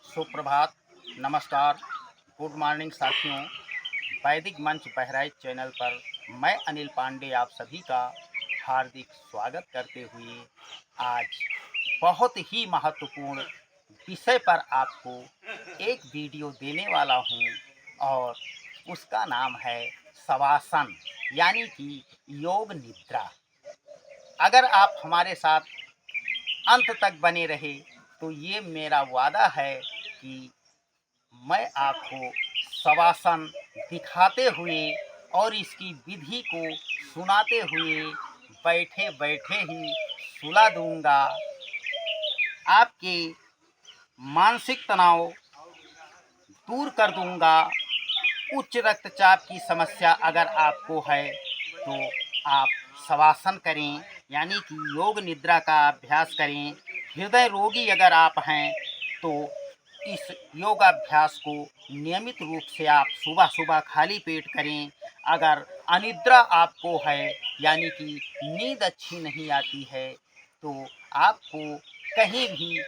सुप्रभात, नमस्कार, good morning साथियों। वैदिक मंच बहराइच चैनल पर मैं अनिल पांडे आप सभी का हार्दिक स्वागत करते हुए आज बहुत ही महत्वपूर्ण विषय पर आपको एक वीडियो देने वाला हूं और उसका नाम है शवासन यानी कि योग निद्रा। अगर आप हमारे साथ अंत तक बने रहे तो ये मेरा वादा है कि मैं आपको शवासन दिखाते हुए और इसकी विधि को सुनाते हुए बैठे बैठे ही सुला दूंगा। आपके मानसिक तनाव दूर कर दूंगा। उच्च रक्तचाप की समस्या अगर आपको है तो आप शवासन करें यानी कि योग निद्रा का अभ्यास करें। हृदय रोगी अगर आप हैं तो इस योगाभ्यास को नियमित रूप से आप सुबह सुबह खाली पेट करें। अगर अनिद्रा आपको है यानी कि नींद अच्छी नहीं आती है तो आपको कहीं भी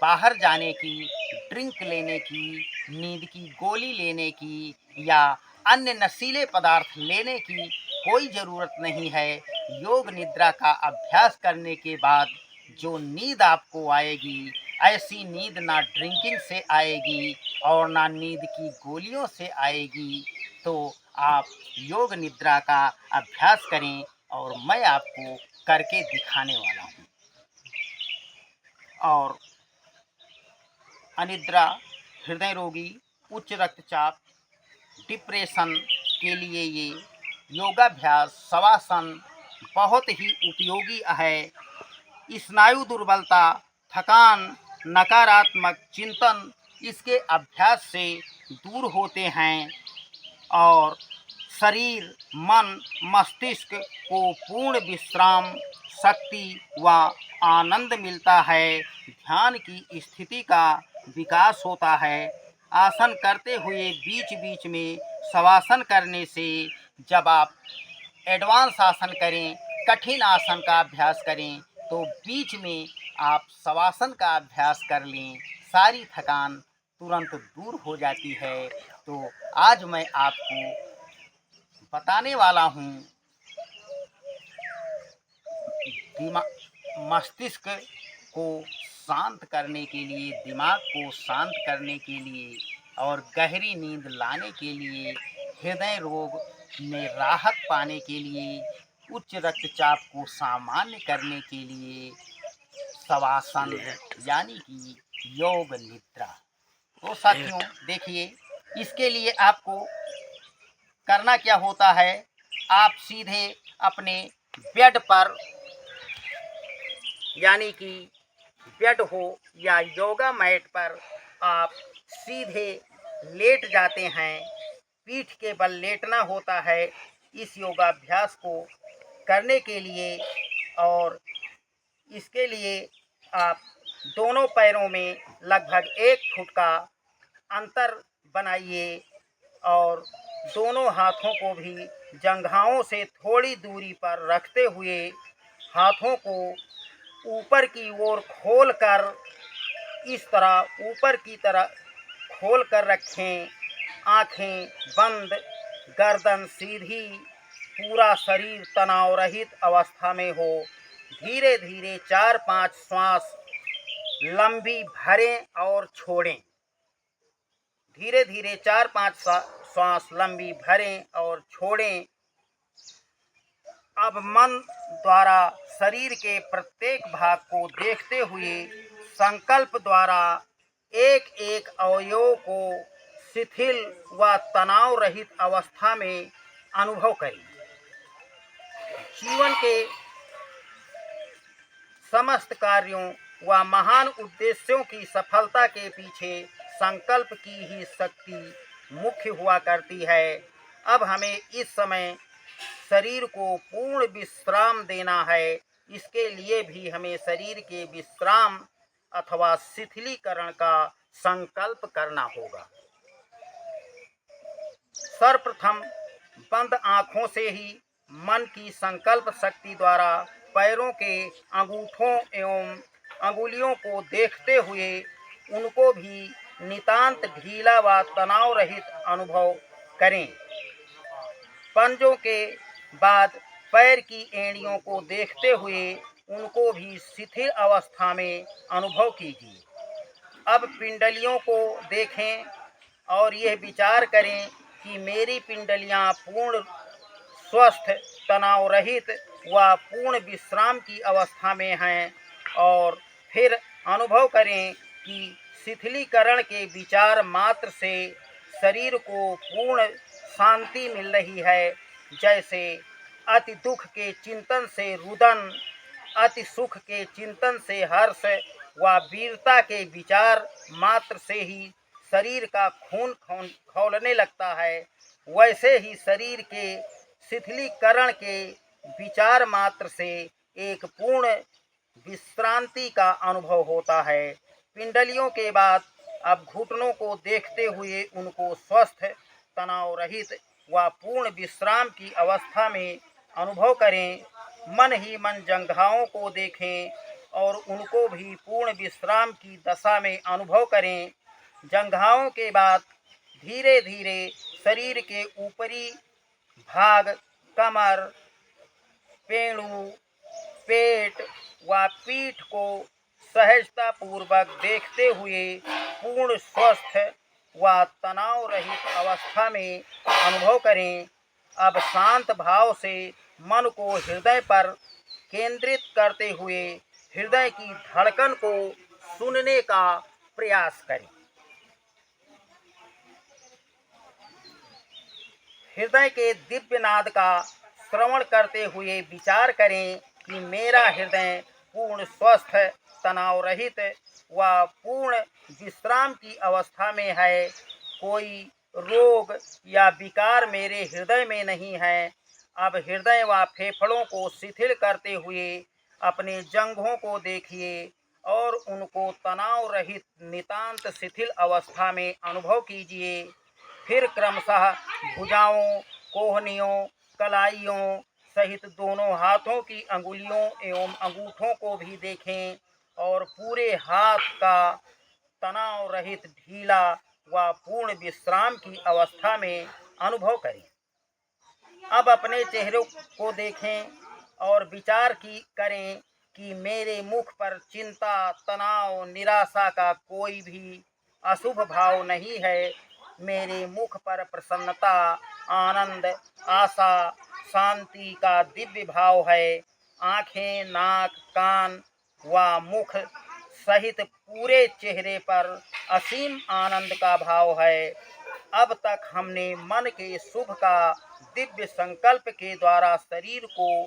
बाहर जाने की, ड्रिंक लेने की, नींद की गोली लेने की या अन्य नशीले पदार्थ लेने की कोई ज़रूरत नहीं है। योग निद्रा का अभ्यास करने के बाद जो नींद आपको आएगी, ऐसी नींद ना ड्रिंकिंग से आएगी और ना नींद की गोलियों से आएगी। तो आप योग निद्रा का अभ्यास करें और मैं आपको करके दिखाने वाला हूँ। और अनिद्रा, हृदय रोगी, उच्च रक्तचाप, डिप्रेशन के लिए ये योगाभ्यास शवासन बहुत ही उपयोगी है। स्नायु दुर्बलता, थकान, नकारात्मक चिंतन इसके अभ्यास से दूर होते हैं और शरीर, मन, मस्तिष्क को पूर्ण विश्राम, शक्ति व आनंद मिलता है। ध्यान की स्थिति का विकास होता है। आसन करते हुए बीच बीच में शवासन करने से जब आप एडवांस आसन करें, कठिन आसन का अभ्यास करें तो बीच में आप शवासन का अभ्यास कर लें, सारी थकान तुरंत दूर हो जाती है। तो आज मैं आपको बताने वाला हूँ मस्तिष्क को शांत करने के लिए, दिमाग को शांत करने के लिए और गहरी नींद लाने के लिए, हृदय रोग में राहत पाने के लिए, उच्च रक्तचाप को सामान्य करने के लिए शवासन यानी कि योग निद्रा। तो साथियों देखिए, इसके लिए आपको करना क्या होता है। आप सीधे अपने बेड पर यानी कि बेड हो या योगा मैट पर आप सीधे लेट जाते हैं। पीठ के बल लेटना होता है इस योगाभ्यास को करने के लिए। और इसके लिए आप दोनों पैरों में लगभग 1 फुट का अंतर बनाइए और दोनों हाथों को भी जंघाओं से थोड़ी दूरी पर रखते हुए हाथों को ऊपर की ओर खोलकर इस तरह ऊपर की तरह खोल कर रखें। आँखें बंद, गर्दन सीधी, पूरा शरीर तनाव रहित अवस्था में हो। धीरे धीरे 4-5 श्वास लंबी भरें और छोड़ें। धीरे धीरे 4-5 श्वास लंबी भरें और छोड़ें। अब मन द्वारा शरीर के प्रत्येक भाग को देखते हुए संकल्प द्वारा एक एक अवयव को शिथिल व तनाव रहित अवस्था में अनुभव करें। जीवन के समस्त कार्यों व महान उद्देश्यों की सफलता के पीछे संकल्प की ही शक्ति मुख्य हुआ करती है। अब हमें इस समय शरीर को पूर्ण विश्राम देना है। इसके लिए भी हमें शरीर के विश्राम अथवा शिथिलीकरण का संकल्प करना होगा। सर्वप्रथम बंद आँखों से ही मन की संकल्प शक्ति द्वारा पैरों के अंगूठों एवं अंगुलियों को देखते हुए उनको भी नितांत ढीला व तनाव रहित अनुभव करें। पंजों के बाद पैर की एड़ियों को देखते हुए उनको भी शिथिल अवस्था में अनुभव कीजिए। अब पिंडलियों को देखें और यह विचार करें कि मेरी पिंडलियां पूर्ण स्वस्थ, तनाव रहित व पूर्ण विश्राम की अवस्था में हैं। और फिर अनुभव करें कि शिथिलीकरण के विचार मात्र से शरीर को पूर्ण शांति मिल रही है। जैसे अति दुख के चिंतन से रुदन, अति सुख के चिंतन से हर्ष व वीरता के विचार मात्र से ही शरीर का खून खौलने लगता है, वैसे ही शरीर के शिथिलीकरण के विचार मात्र से एक पूर्ण विश्रांति का अनुभव होता है। पिंडलियों के बाद अब घुटनों को देखते हुए उनको स्वस्थ, तनाव रहित व पूर्ण विश्राम की अवस्था में अनुभव करें। मन ही मन जंघाओं को देखें और उनको भी पूर्ण विश्राम की दशा में अनुभव करें। जंघाओं के बाद धीरे धीरे शरीर के ऊपरी भाग, कमर, पेड़ू, पेट व पीठ को सहजता पूर्वक देखते हुए पूर्ण स्वस्थ व तनाव रहित अवस्था में अनुभव करें। अब शांत भाव से मन को हृदय पर केंद्रित करते हुए हृदय की धड़कन को सुनने का प्रयास करें। हृदय के दिव्य नाद का श्रवण करते हुए विचार करें कि मेरा हृदय पूर्ण स्वस्थ, तनाव रहित व पूर्ण विश्राम की अवस्था में है। कोई रोग या विकार मेरे हृदय में नहीं है। अब हृदय व फेफड़ों को शिथिल करते हुए अपने जंघों को देखिए और उनको तनाव रहित नितांत शिथिल अवस्था में अनुभव कीजिए। फिर क्रमशः भुजाओं, कोहनियों, कलाइयों सहित दोनों हाथों की अंगुलियों एवं अंगूठों को भी देखें और पूरे हाथ का तनाव रहित ढीला व पूर्ण विश्राम की अवस्था में अनुभव करें। अब अपने चेहरे को देखें और विचार करें कि मेरे मुख पर चिंता, तनाव, निराशा का कोई भी अशुभ भाव नहीं है। मेरे मुख पर प्रसन्नता, आनंद, आशा, शांति का दिव्य भाव है। आँखें, नाक, कान व मुख सहित पूरे चेहरे पर असीम आनंद का भाव है। अब तक हमने मन के शुभ का दिव्य संकल्प के द्वारा शरीर को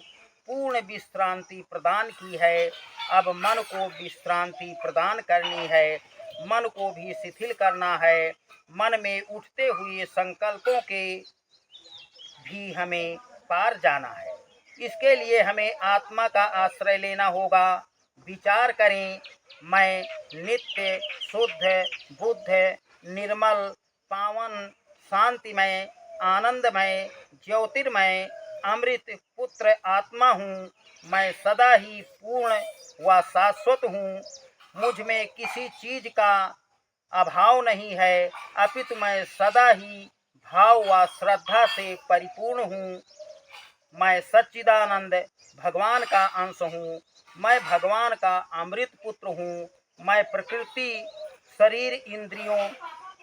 पूर्ण विश्रांति प्रदान की है। अब मन को विश्रांति प्रदान करनी है, मन को भी शिथिल करना है। मन में उठते हुए संकल्पों के भी हमें पार जाना है। इसके लिए हमें आत्मा का आश्रय लेना होगा। विचार करें, मैं नित्य, शुद्ध, बुद्ध, निर्मल, पावन, शांतिमय, आनंदमय, ज्योतिर्मय, अमृत पुत्र आत्मा हूँ। मैं सदा ही पूर्ण व शाश्वत हूँ। मुझ में किसी चीज का अभाव नहीं है, अपितु मैं सदा ही भाव व श्रद्धा से परिपूर्ण हूँ। मैं सच्चिदानंद भगवान का अंश हूँ। मैं भगवान का अमृत पुत्र हूँ। मैं प्रकृति, शरीर, इंद्रियों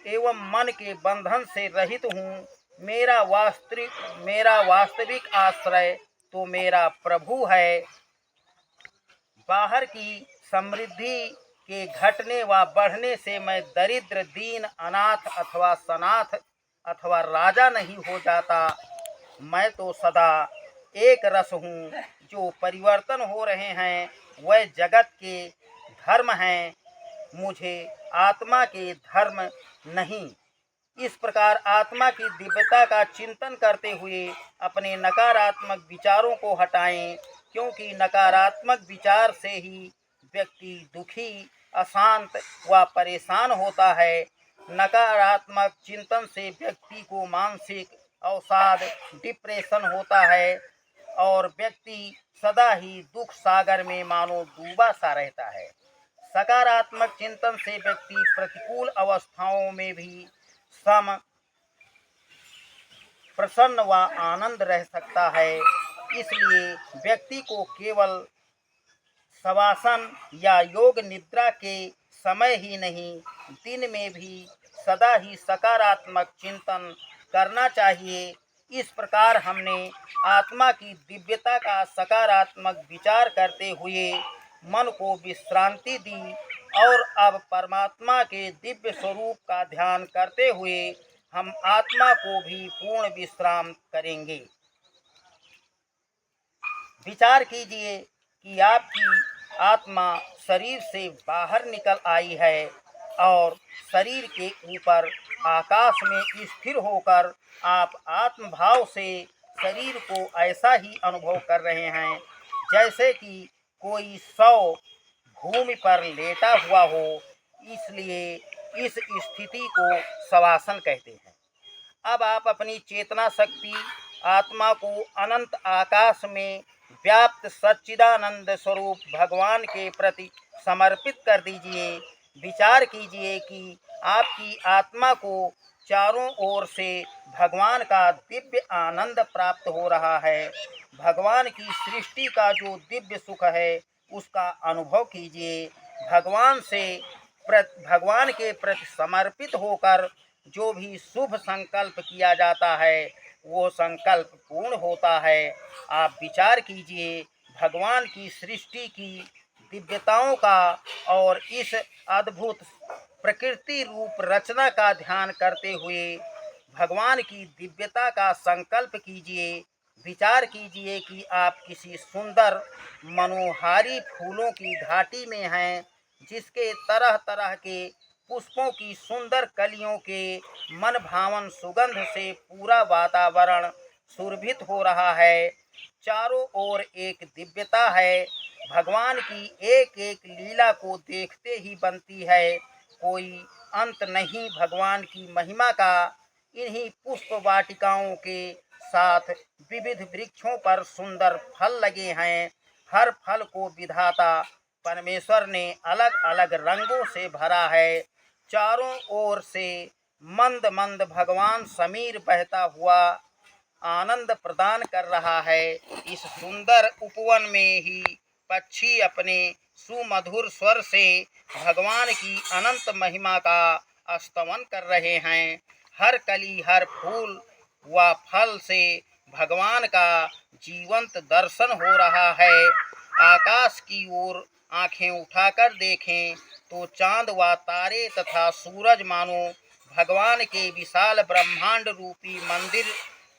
एवं मन के बंधन से रहित हूँ। मेरा वास्तविक आश्रय तो मेरा प्रभु है। बाहर की समृद्धि के घटने व बढ़ने से मैं दरिद्र, दीन, अनाथ अथवा सनाथ अथवा राजा नहीं हो जाता। मैं तो सदा एक रस हूँ। जो परिवर्तन हो रहे हैं वह जगत के धर्म हैं, मुझे आत्मा के धर्म नहीं। इस प्रकार आत्मा की दिव्यता का चिंतन करते हुए अपने नकारात्मक विचारों को हटाएं, क्योंकि नकारात्मक विचार से ही व्यक्ति दुखी, अशांत व परेशान होता है। नकारात्मक चिंतन से व्यक्ति को मानसिक अवसाद, डिप्रेशन होता है और व्यक्ति सदा ही दुख सागर में मानो डूबा सा रहता है। सकारात्मक चिंतन से व्यक्ति प्रतिकूल अवस्थाओं में भी सम प्रसन्न व आनंद रह सकता है। इसलिए व्यक्ति को केवल शवासन या योग निद्रा के समय ही नहीं, दिन में भी सदा ही सकारात्मक चिंतन करना चाहिए। इस प्रकार हमने आत्मा की दिव्यता का सकारात्मक विचार करते हुए मन को विश्रांति दी और अब परमात्मा के दिव्य स्वरूप का ध्यान करते हुए हम आत्मा को भी पूर्ण विश्राम करेंगे। विचार कीजिए कि आपकी आत्मा शरीर से बाहर निकल आई है और शरीर के ऊपर आकाश में स्थिर होकर आप आत्मभाव से शरीर को ऐसा ही अनुभव कर रहे हैं जैसे कि कोई शव भूमि पर लेटा हुआ हो। इसलिए इस स्थिति को शवासन कहते हैं। अब आप अपनी चेतना शक्ति आत्मा को अनंत आकाश में व्याप्त सच्चिदानंद स्वरूप भगवान के प्रति समर्पित कर दीजिए। विचार कीजिए कि आपकी आत्मा को चारों ओर से भगवान का दिव्य आनंद प्राप्त हो रहा है। भगवान की सृष्टि का जो दिव्य सुख है उसका अनुभव कीजिए। भगवान के प्रति समर्पित होकर जो भी शुभ संकल्प किया जाता है वो संकल्प पूर्ण होता है। आप विचार कीजिए भगवान की सृष्टि की दिव्यताओं का और इस अद्भुत प्रकृति रूप रचना का ध्यान करते हुए भगवान की दिव्यता का संकल्प कीजिए। विचार कीजिए कि आप किसी सुंदर मनोहारी फूलों की घाटी में हैं जिसके तरह तरह के पुष्पों की सुंदर कलियों के मन भावन सुगंध से पूरा वातावरण सुरभित हो रहा है। चारों ओर एक दिव्यता है। भगवान की एक एक लीला को देखते ही बनती है, कोई अंत नहीं भगवान की महिमा का। इन्हीं पुष्प वाटिकाओं के साथ विविध वृक्षों पर सुंदर फल लगे हैं। हर फल को विधाता परमेश्वर ने अलग अलग रंगों से भरा है। चारों ओर से मंद मंद भगवान समीर बहता हुआ आनंद प्रदान कर रहा है। इस सुंदर उपवन में ही पक्षी अपने सुमधुर स्वर से भगवान की अनंत महिमा का स्तवन कर रहे हैं। हर कली हर फूल व फल से भगवान का जीवंत दर्शन हो रहा है। आकाश की ओर आंखें उठाकर देखें तो चांद व तारे तथा सूरज मानो भगवान के विशाल ब्रह्मांड रूपी मंदिर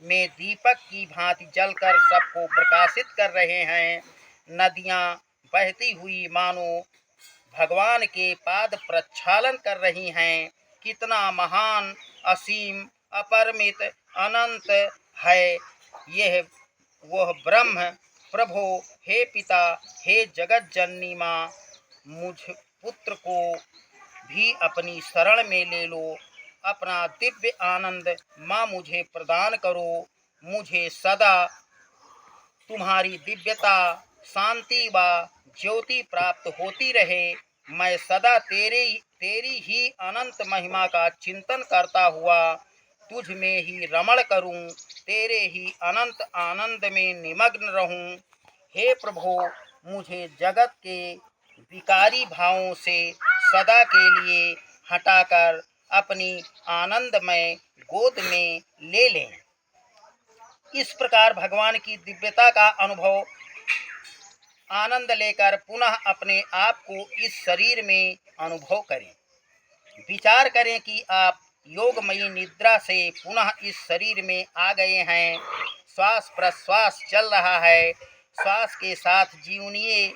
में दीपक की भांति जलकर सबको प्रकाशित कर रहे हैं। नदियां बहती हुई मानो भगवान के पाद प्रक्षालन कर रही हैं। कितना महान असीम अपरिमित अनंत है यह वह ब्रह्म। प्रभो हे पिता हे जगत जननी माँ, मुझ पुत्र को भी अपनी शरण में ले लो। अपना दिव्य आनंद माँ मुझे प्रदान करो। मुझे सदा तुम्हारी दिव्यता शांति व ज्योति प्राप्त होती रहे। मैं सदा तेरी ही अनंत महिमा का चिंतन करता हुआ तुझ में ही रमण करूं, तेरे ही अनंत आनंद में निमग्न रहूं। हे प्रभो, मुझे जगत के विकारी भावों से सदा के लिए हटाकर अपनी आनंदमय गोद में ले लें। इस प्रकार भगवान की दिव्यता का अनुभव आनंद लेकर पुनः अपने आप को इस शरीर में अनुभव करें। विचार करें कि आप योगमयी निद्रा से पुनः इस शरीर में आ गए हैं। श्वास प्रश्वास चल रहा है। श्वास के साथ जीवनीय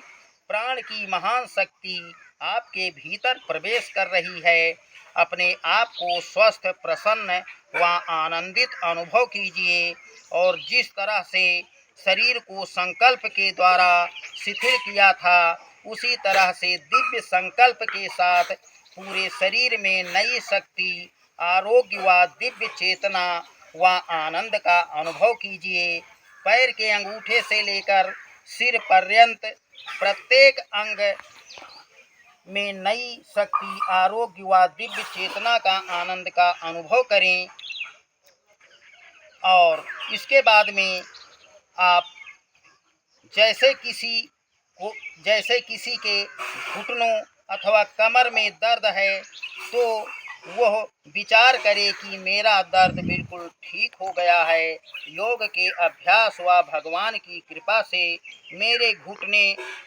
प्राण की महान शक्ति आपके भीतर प्रवेश कर रही है। अपने आप को स्वस्थ प्रसन्न व आनंदित अनुभव कीजिए और जिस तरह से शरीर को संकल्प के द्वारा शिथिल किया था उसी तरह से दिव्य संकल्प के साथ पूरे शरीर में नई शक्ति, आरोग्य व दिव्य चेतना व आनंद का अनुभव कीजिए। पैर के अंगूठे से लेकर सिर पर्यंत प्रत्येक अंग में नई शक्ति, आरोग्य व दिव्य चेतना का आनंद का अनुभव करें। और इसके बाद में आप जैसे किसी को जैसे किसी के घुटनों अथवा कमर में दर्द है तो वह विचार करे कि मेरा दर्द बिल्कुल ठीक हो गया है। योग के अभ्यास व भगवान की कृपा से मेरे घुटने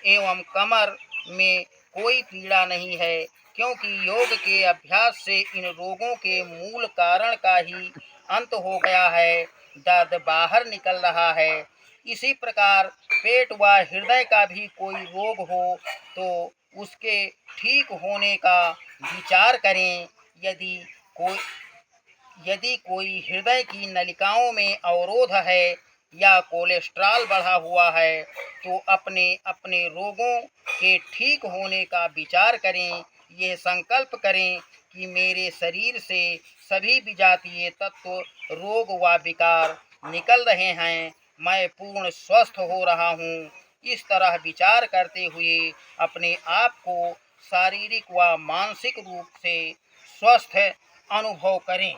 एवं कमर में कोई पीड़ा नहीं है, क्योंकि योग के अभ्यास से इन रोगों के मूल कारण का ही अंत हो गया है। दर्द बाहर निकल रहा है। इसी प्रकार पेट व हृदय का भी कोई रोग हो तो उसके ठीक होने का विचार करें। कोई यदि कोई हृदय की नलिकाओं में अवरोध है या कोलेस्ट्रॉल बढ़ा हुआ है तो अपने अपने रोगों के ठीक होने का विचार करें। ये संकल्प करें कि मेरे शरीर से सभी विजातीय तत्व, रोग व विकार निकल रहे हैं, मैं पूर्ण स्वस्थ हो रहा हूँ। इस तरह विचार करते हुए अपने आप को शारीरिक व मानसिक रूप से स्वस्थ अनुभव करें।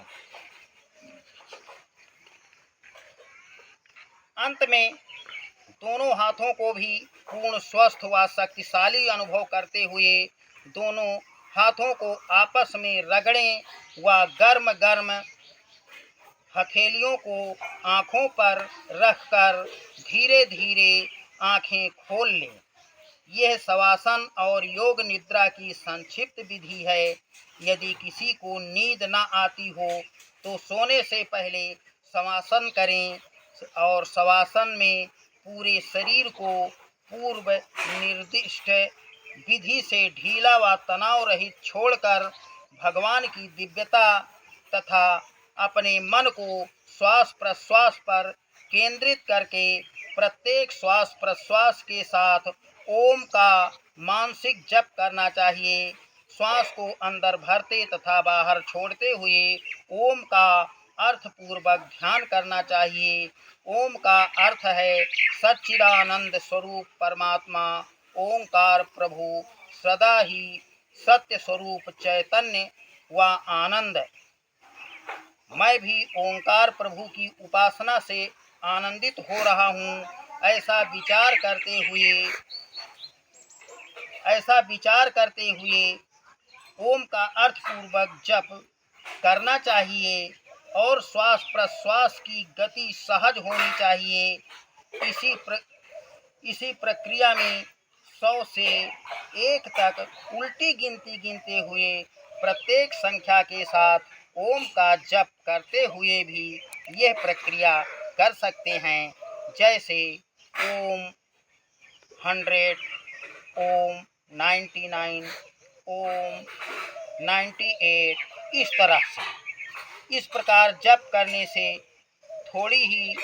अंत में दोनों हाथों को भी पूर्ण स्वस्थ व शक्तिशाली अनुभव करते हुए दोनों हाथों को आपस में रगड़ें व गर्म गर्म हथेलियों को आँखों पर रखकर धीरे धीरे आँखें खोल लें। यह शवासन और योग निद्रा की संक्षिप्त विधि है। यदि किसी को नींद न आती हो तो सोने से पहले शवासन करें और शवासन में पूरे शरीर को पूर्व निर्दिष्ट विधि से ढीला व तनाव रहित छोड़कर भगवान की दिव्यता तथा अपने मन को श्वास प्रश्वास पर केंद्रित करके प्रत्येक श्वास प्रश्वास के साथ ओम का मानसिक जप करना चाहिए। श्वास को अंदर भरते तथा बाहर छोड़ते हुए ओम का अर्थपूर्वक ध्यान करना चाहिए। ओम का अर्थ है सच्चिदानंद स्वरूप परमात्मा, ओंकार प्रभु, सदा ही सत्य स्वरूप चैतन्य व आनंद। मैं भी ओंकार प्रभु की उपासना से आनंदित हो रहा हूँ। ऐसा विचार करते हुए ओम का अर्थपूर्वक जप करना चाहिए और श्वास प्रश्वास की गति सहज होनी चाहिए। इसी प्रक्रिया में 100 से 1 तक उल्टी गिनती गिनते हुए प्रत्येक संख्या के साथ ओम का जप करते हुए भी यह प्रक्रिया कर सकते हैं। जैसे ओम 100, ओम 99, ओम 98, इस तरह से। इस प्रकार जप करने से थोड़ी ही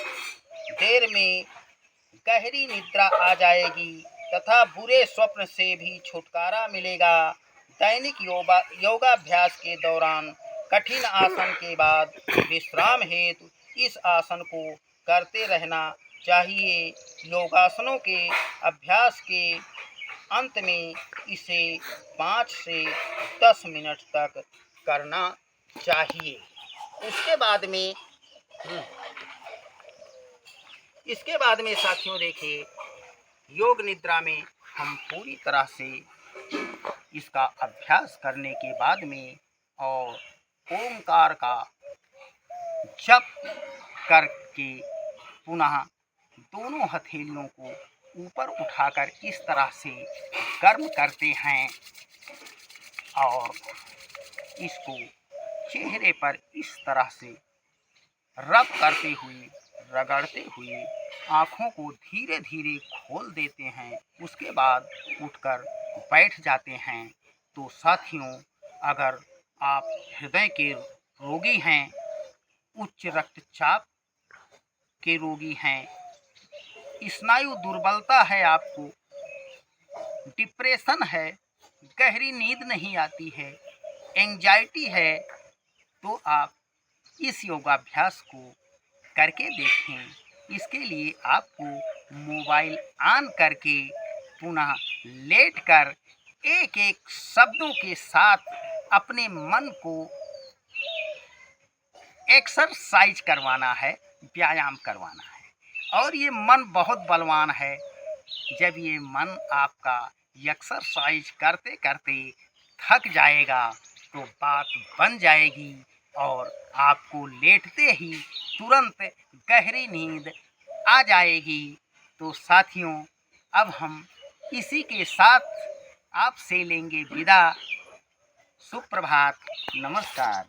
देर में गहरी निद्रा आ जाएगी तथा बुरे स्वप्न से भी छुटकारा मिलेगा। दैनिक योगाभ्यास के दौरान कठिन आसन के बाद विश्राम हेतु इस आसन को करते रहना चाहिए। योगासनों के अभ्यास के अंत में इसे 5 से 10 मिनट तक करना चाहिए। इसके बाद में साथियों देखिए, योग निद्रा में हम पूरी तरह से इसका अभ्यास करने के बाद में और ओमकार का जप करके पुनः दोनों हथेलियों को ऊपर उठाकर इस तरह से गर्म करते हैं और इसको चेहरे पर इस तरह से रब करते हुए, रगड़ते हुए आँखों को धीरे धीरे खोल देते हैं। उसके बाद उठकर बैठ जाते हैं। तो साथियों, अगर आप हृदय के रोगी हैं, उच्च रक्तचाप के रोगी हैं, स्नायु दुर्बलता है, आपको डिप्रेशन है, गहरी नींद नहीं आती है, एंजाइटी है, तो आप इस योगाभ्यास को करके देखें। इसके लिए आपको मोबाइल ऑन करके पुनः लेटकर एक एक शब्दों के साथ अपने मन को एक्सरसाइज करवाना है, व्यायाम करवाना है। और ये मन बहुत बलवान है। जब ये मन आपका एक्सरसाइज करते करते थक जाएगा तो बात बन जाएगी और आपको लेटते ही तुरंत गहरी नींद आ जाएगी। तो साथियों, अब हम इसी के साथ आपसे लेंगे विदा। सुप्रभात, नमस्कार।